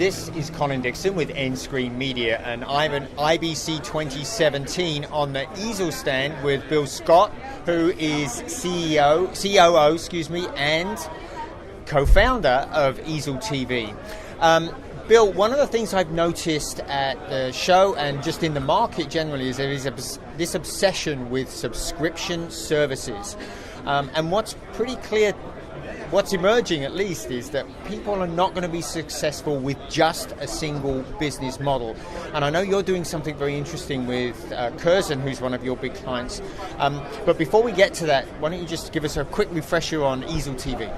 This is Colin Dixon with nScreen Media, and I'm at IBC 2017 on the Easel stand with Bill Scott, who is COO, and co-founder of Easel TV. Bill, one of the things I've noticed at the show and just in the market generally is there is this obsession with subscription services. And what's pretty clear, what's emerging at least, is that people are not going to be successful with just a single business model. And I know you're doing something very interesting with Curzon, who's one of your big clients. But before we get to that, why don't you just give us a quick refresher on Easel TV?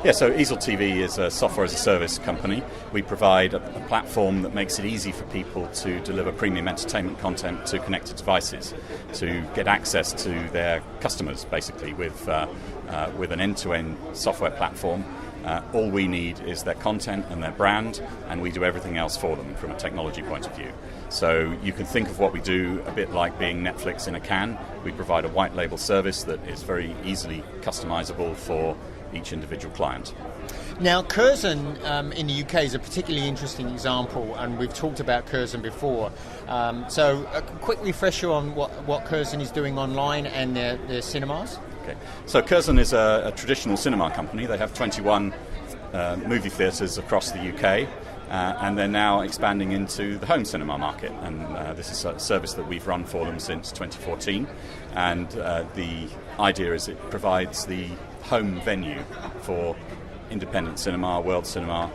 Yeah, so Easel TV is a software as a service company. We provide a platform that makes it easy for people to deliver premium entertainment content to connected devices, to get access to their customers, basically, with an end-to-end software platform. All we need is their content and their brand, and we do everything else for them from a technology point of view. So you can think of what we do a bit like being Netflix in a can. We provide a white label service that is very easily customizable for each individual client. Now, Curzon in the UK is a particularly interesting example, and we've talked about Curzon before. So a quick refresher on what Curzon is doing online and their cinemas. Okay. So Curzon is a traditional cinema company. They have 21 movie theatres across the UK, and they're now expanding into the home cinema market. And this is a service that we've run for them since 2014. And the idea is it provides the home venue for independent cinema, world cinema,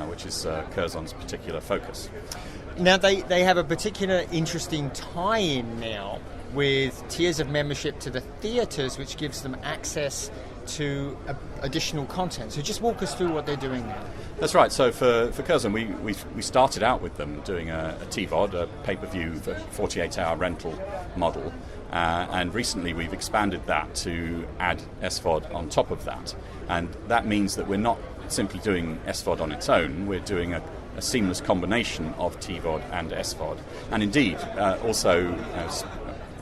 which is Curzon's particular focus. Now, they have a particular interesting tie-in now with tiers of membership to the theatres, which gives them access to additional content. So just walk us through what they're doing now. That's right. So for Curzon, we started out with them doing a TVOD, a pay-per-view, 48-hour rental model. And recently we've expanded that to add SVOD on top of that. And that means that we're not simply doing SVOD on its own, we're doing a seamless combination of TVOD and SVOD. And indeed, also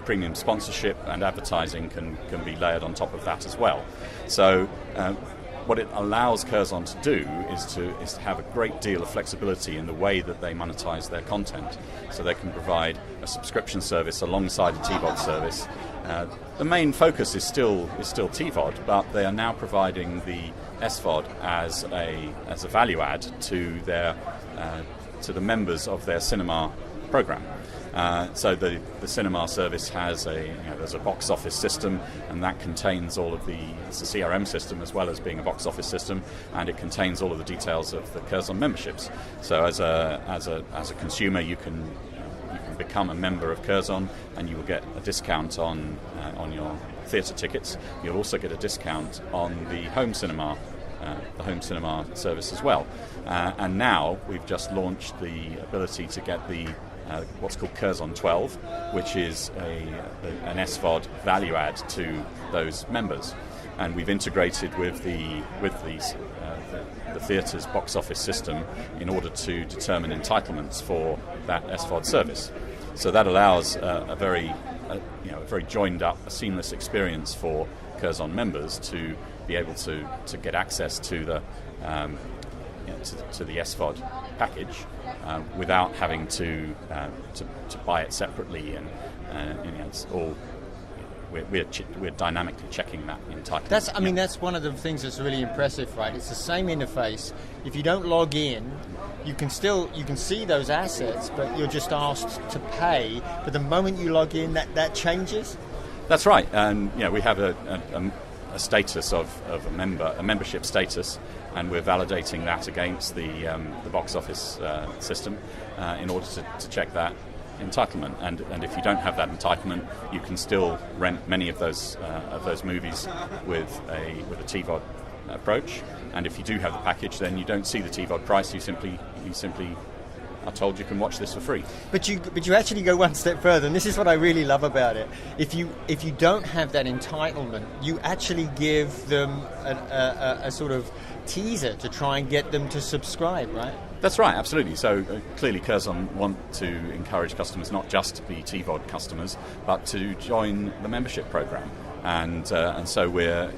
premium sponsorship and advertising can be layered on top of that as well. So what it allows Curzon to do is to have a great deal of flexibility in the way that they monetize their content. So they can provide a subscription service alongside a TVOD service. The main focus is still TVOD, but they are now providing the SVOD as a value add to the members of their cinema program. So the cinema service has there's a box office system, and that contains all of it's a CRM system as well as being a box office system, and it contains all of the details of the Curzon memberships. So as a consumer, you can become a member of Curzon, and you will get a discount on your theatre tickets. You'll also get a discount on the home cinema service as well. And now we've just launched the ability to get what's called Curzon 12, which is an SVOD value add to those members, and we've integrated with the theatre's box office system in order to determine entitlements for that SVOD service. So that allows a very joined up, a seamless experience for Curzon members to be able to get access to the SVOD package without having to buy it separately, and it's all we're dynamically checking that entitlement. That's one of the things that's really impressive, right? It's the same interface. If you don't log in, you can see those assets, but you're just asked to pay. But the moment you log in, that changes. That's right, and we have a status of a membership status, and we're validating that against the box office system in order to check that entitlement. And if you don't have that entitlement, you can still rent many of those movies with a TVOD approach. And if you do have the package, then you don't see the TVOD price. You simply are told you can watch this for free. But you actually go one step further, and this is what I really love about it. If you don't have that entitlement, you actually give them a sort of teaser to try and get them to subscribe, right? That's right, absolutely. So clearly Curzon want to encourage customers not just to be TVOD customers, but to join the membership program. And so we're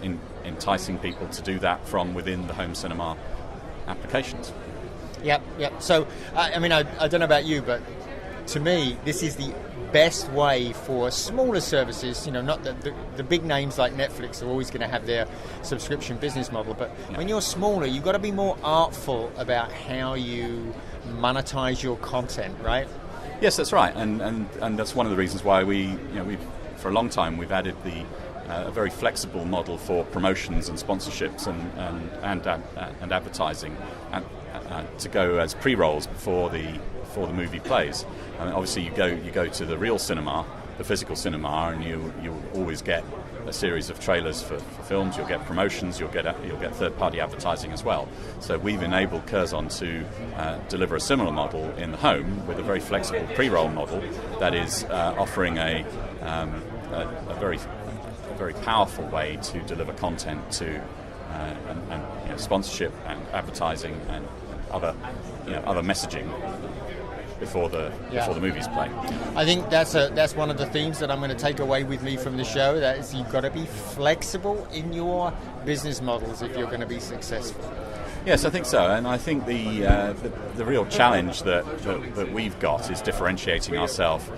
enticing people to do that from within the home cinema applications. Yep. So, I mean, I don't know about you, but to me, this is the best way for smaller services, not the big names like Netflix are always going to have their subscription business model, but when you're smaller, you've got to be more artful about how you monetize your content, right? Yes, that's right, and that's one of the reasons why we've for a long time we've added a very flexible model for promotions and sponsorships and advertising to go as pre-rolls before the movie plays. I mean, obviously, you go to the real cinema, the physical cinema, and you'll always get a series of trailers for films. You'll get promotions. You'll get third-party advertising as well. So we've enabled Curzon to deliver a similar model in the home with a very flexible pre-roll model that is offering a very powerful way to deliver content to sponsorship and advertising and other messaging before the movies play. I think that's one of the themes that I'm going to take away with me from the show. That is, you've got to be flexible in your business models if you're going to be successful. Yes, I think so, and I think the real challenge that we've got is differentiating ourselves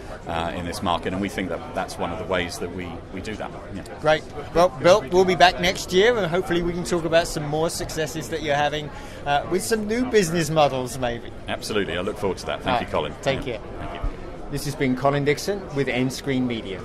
in this market, and we think that's one of the ways that we do that. Yeah. Great. Well, Bill, we'll be back next year, and hopefully we can talk about some more successes that you're having with some new business models, maybe. Absolutely, I look forward to that. Thank you, Colin. Take care. Thank you. This has been Colin Dixon with nScreen Media.